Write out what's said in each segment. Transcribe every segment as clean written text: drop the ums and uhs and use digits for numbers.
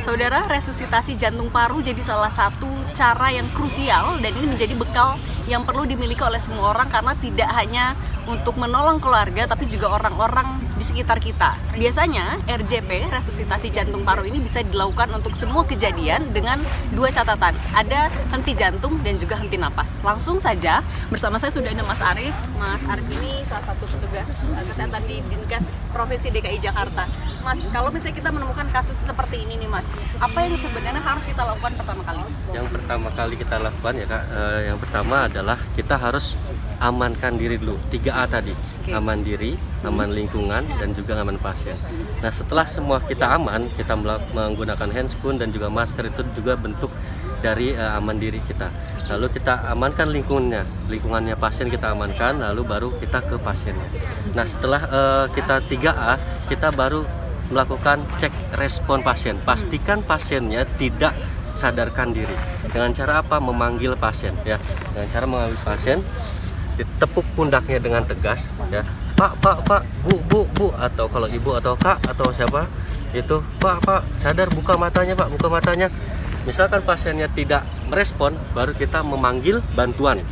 Saudara, resusitasi jantung paru jadi salah satu cara yang krusial dan ini menjadi bekal yang perlu dimiliki oleh semua orang karena tidak hanya untuk menolong keluarga tapi juga orang-orang di sekitar kita. Biasanya RJP, resusitasi jantung paru ini bisa dilakukan untuk semua kejadian dengan dua catatan. Ada henti jantung dan juga henti napas. Langsung saja bersama saya sudah ada Mas Arief. Mas Arief ini salah satu petugas kesehatan di Dinkes Provinsi DKI Jakarta. Mas, kalau misalnya kita menemukan kasus seperti ini nih Mas, apa yang sebenarnya harus kita lakukan pertama kali? Yang pertama kali kita lakukan ya Kak, yang pertama adalah kita harus amankan diri dulu, 3A tadi. Aman diri, aman lingkungan, dan juga aman pasien. Nah, setelah semua kita aman, kita menggunakan handscoon dan juga masker, itu juga bentuk dari aman diri kita. Lalu kita amankan lingkungannya pasien kita amankan, lalu baru kita ke pasiennya. Nah, setelah kita 3A, kita baru melakukan cek respon pasien. Pastikan pasiennya tidak sadarkan diri. Dengan cara apa? Memanggil pasien ya. Dengan cara memanggil pasien, ditepuk pundaknya dengan tegas ya. Pak, bu, atau kalau ibu atau kak atau siapa itu, pak, sadar, buka matanya pak, buka matanya. Misalkan pasiennya tidak merespon, baru kita memanggil bantuan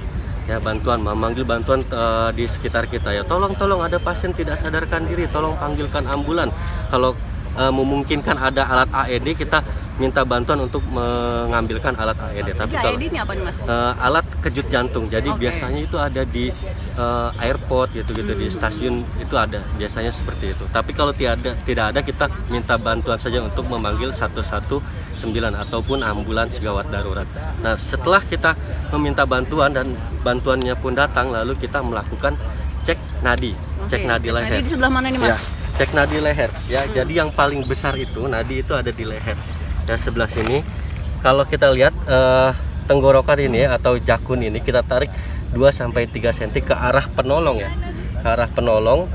ya, memanggil bantuan di sekitar kita ya. Tolong ada pasien tidak sadarkan diri, tolong panggilkan ambulan. Kalau memungkinkan ada alat AED, kita minta bantuan untuk mengambilkan alat AED. Tapi kalau AED ini apa nih Mas? Alat kejut jantung. Jadi biasanya itu ada di airport gitu di stasiun itu ada. Biasanya seperti itu. Tapi kalau tidak ada, kita minta bantuan saja untuk memanggil 119 ataupun ambulans gawat darurat. Nah, setelah kita meminta bantuan dan bantuannya pun datang, lalu kita melakukan cek nadi. Cek nadi leher. Nadi di sebelah mana nih Mas? Ya, cek nadi leher ya. Jadi yang paling besar itu nadi itu ada di leher. Ya, sebelah sini kalau kita lihat tenggorokan ini atau jakun ini kita tarik 2-3 cm ke arah penolong ya, ke arah penolong.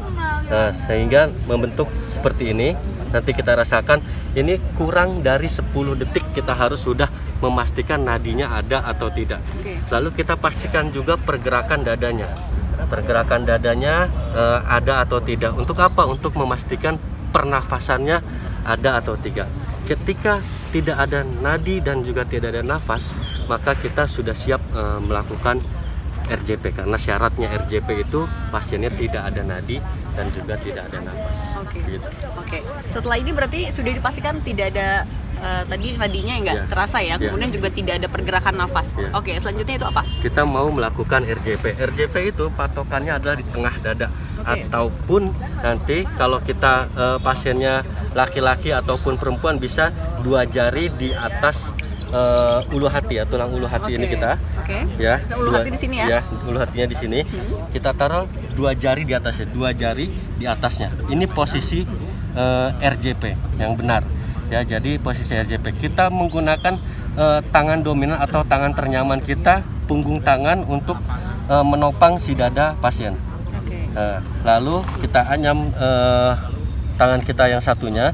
Nah, sehingga membentuk seperti ini. Nanti kita rasakan ini kurang dari 10 detik kita harus sudah memastikan nadinya ada atau tidak. Lalu kita pastikan juga pergerakan dadanya. Pergerakan dadanya ada atau tidak. Untuk apa? Untuk memastikan pernafasannya ada atau tidak. Ketika tidak ada nadi dan juga tidak ada nafas, maka kita sudah siap melakukan RJP, karena syaratnya RJP itu pasiennya tidak ada nadi dan juga tidak ada nafas. Oke. Setelah ini berarti sudah dipastikan tidak ada tadi nadinya nggak terasa ya, kemudian juga tidak ada pergerakan nafas. Oke, selanjutnya itu apa? Kita mau melakukan RJP. RJP itu patokannya adalah di tengah dada. Ataupun nanti kalau kita pasiennya laki-laki ataupun perempuan bisa 2 jari di atas ulu hati ya, tulang ulu hati ini kita. Ya, ulu hati di sini ya. Ya, ulu hatinya di sini. Kita taruh 2 jari di atasnya, 2 jari di atasnya. Ini posisi RJP yang benar. Ya, jadi posisi RJP kita menggunakan tangan dominan atau tangan ternyaman kita, punggung tangan untuk menopang si dada pasien. Lalu kita anyam tangan kita yang satunya.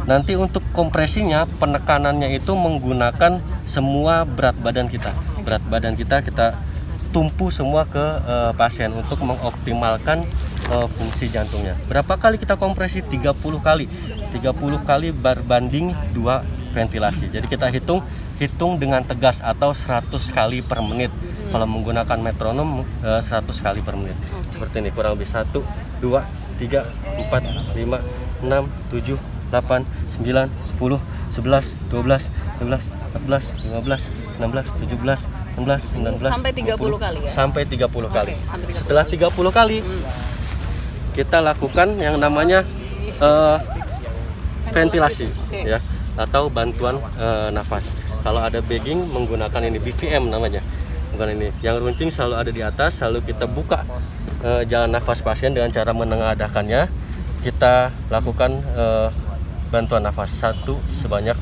Nanti untuk kompresinya, penekanannya itu menggunakan semua berat badan kita. Berat badan kita tumpu semua ke pasien untuk mengoptimalkan fungsi jantungnya. Berapa kali kita kompresi? 30 kali. 30 kali berbanding 2 ventilasi. Jadi kita hitung dengan tegas atau 100 kali per menit. Kalau menggunakan metronom 100 kali per menit. Seperti ini, kurang lebih 1, 2, 3, 4, 5, 6, 7, 8, 9, 10, 11, 12, 13, 14, 15, 16, 17, 16, 19, sampai 30 kali ya? Sampai 30 kali. Setelah 30 kali, kita lakukan yang namanya ventilasi ya, atau bantuan nafas. Kalau ada bagging menggunakan ini BVM namanya. Bukan ini. Yang runcing selalu ada di atas, lalu kita buka jalan nafas pasien dengan cara menengadahkannya. Kita lakukan bantuan nafas sebanyak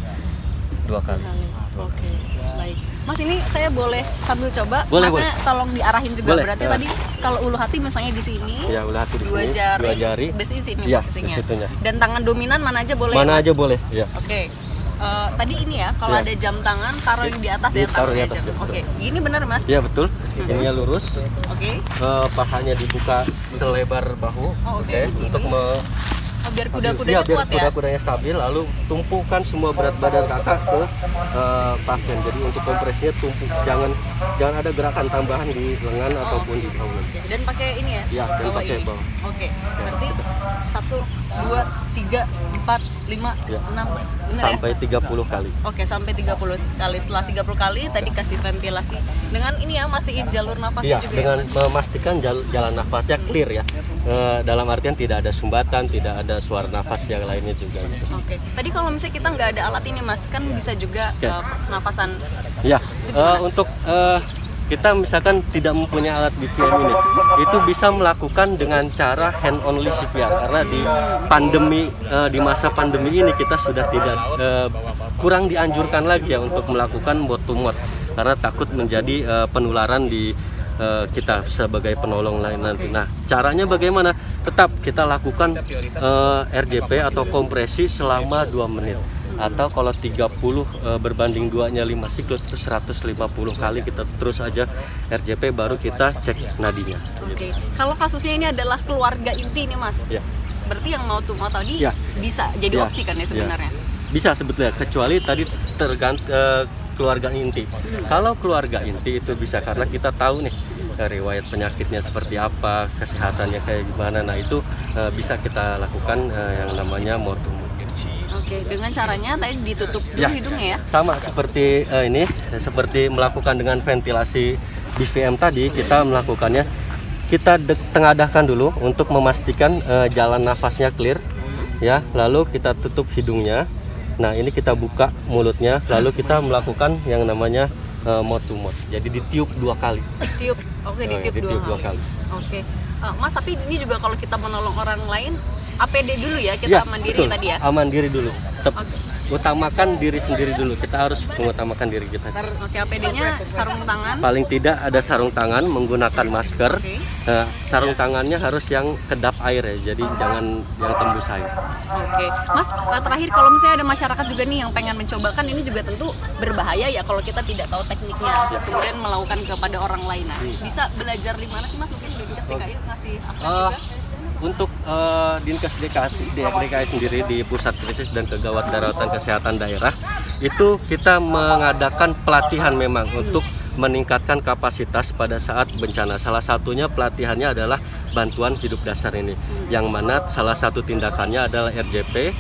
2 kali. Oke, baik. Mas, ini saya boleh sambil coba? Boleh, Masnya tolong diarahin juga. Boleh. Berarti tadi kalau ulu hati misalnya di sini, ya, ulu hati di dua sini, jari, di sini ya, posisinya. disitunya. Dan tangan dominan mana aja boleh? Mana ya, aja boleh. Ya. Oke. Tadi ini ya, kalau ada jam tangan taruh yang di atas ya, taruh di atas, jam. ya, Oke, gini benar Mas? Ya, betul. Ininya lurus. Oke. Pahanya dibuka selebar bahu. Oke. Untuk Oh, biar stabil. kuda-kudanya Biar kuat ya. kuda-kudanya stabil, lalu tumpukan semua berat badan kakak ke pasien. Jadi untuk kompresinya tumpuk, jangan ada gerakan tambahan di lengan ataupun di bahu. Dan pakai ini ya? Iya, dan bawah pakai ini. bawah. Oke, berarti 1, 2, 3, 4, 5, Ya. 6, bener Sampai ya? 30 kali. Oke, sampai 30 kali. Setelah 30 kali tadi kasih ventilasi. Dengan ini ya, mastiin jalur nafasnya Iya, juga dengan ya, Mas? memastikan jalan nafasnya clear ya. Dalam artian tidak ada sumbatan, tidak ada suara nafas yang lainnya juga. Gitu. Oke. Tadi kalau misalnya kita nggak ada alat ini, Mas, kan bisa juga Oke. nafasan. Ya, untuk kita misalkan tidak mempunyai alat BVM ini, itu bisa melakukan dengan cara hand only CPR karena di masa pandemi ini kita sudah tidak kurang dianjurkan lagi ya untuk melakukan mouth to mouth karena takut menjadi penularan di kita sebagai penolong lain nanti. Nah, caranya bagaimana? Tetap kita lakukan RJP atau kompresi selama 2 menit. Atau kalau 30 berbanding 2-nya 5 siklus itu 150 kali kita terus aja RJP baru kita cek nadinya. Oke. Kalau kasusnya ini adalah keluarga inti nih, Mas. Ya. Berarti yang mau tadi Ya. bisa jadi Ya. opsi kan ya sebenarnya? Bisa sebetulnya, kecuali tadi keluarga inti. Kalau keluarga inti itu bisa karena kita tahu nih riwayat penyakitnya seperti apa, kesehatannya kayak gimana. Nah itu bisa kita lakukan yang namanya mouth to mouth. Oke, dengan caranya tadi ditutup dulu hidungnya ya? Sama seperti ini, seperti melakukan dengan ventilasi BVM tadi, kita melakukannya, kita tengadahkan dulu untuk memastikan jalan nafasnya clear, ya. Lalu kita tutup hidungnya. Nah ini kita buka mulutnya, lalu kita melakukan yang namanya mouth to mouth. Jadi ditiup 2 kali. Tiup, oke, ditiup dua kali. Oke, Mas, tapi ini juga kalau kita menolong orang lain, APD dulu ya, kita mandiri betul. tadi ya? Mandiri dulu. Tetap utamakan diri sendiri dulu. Kita harus mengutamakan diri kita. Oke, APD-nya sarung tangan. Paling tidak ada sarung tangan, menggunakan masker. Oke. Sarung tangannya harus yang kedap air ya, jadi jangan yang tembus air. Oke, Mas, terakhir kalau misalnya ada masyarakat juga nih yang pengen mencobakan, ini juga tentu berbahaya ya kalau kita tidak tahu tekniknya, kemudian melakukan kepada orang lain. Nah, bisa belajar di mana sih, Mas? Mungkin Dinkes DKI ngasih akses juga? Untuk Dinkes DKI sendiri di Pusat Krisis dan Kegawat Daruratan Kesehatan Daerah itu kita mengadakan pelatihan memang untuk meningkatkan kapasitas pada saat bencana. Salah satunya pelatihannya adalah bantuan hidup dasar ini, yang mana salah satu tindakannya adalah RJP,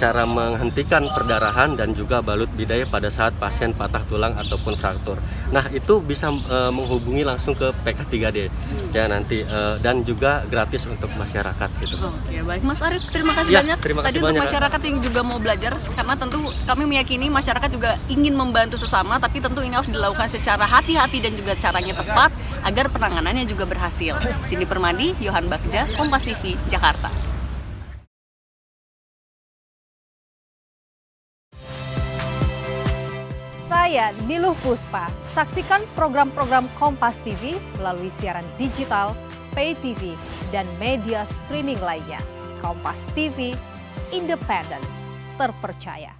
cara menghentikan perdarahan dan juga balut bidai pada saat pasien patah tulang ataupun fraktur. Nah itu bisa menghubungi langsung ke PK3D ya nanti, dan juga gratis untuk masyarakat gitu. Oke, baik, Mas Arief, terima kasih Ya, banyak. terima kasih Tadi banyak, untuk masyarakat yang juga mau belajar, karena tentu kami meyakini masyarakat juga ingin membantu sesama, tapi tentu ini harus dilakukan secara hati-hati dan juga caranya tepat agar penanganannya juga berhasil. Cindy Permadi, Yohan Bagja, Kompas TV, Jakarta. Saya Niluh Puspa. Saksikan program-program Kompas TV melalui siaran digital, pay TV, dan media streaming lainnya. Kompas TV, independen, terpercaya.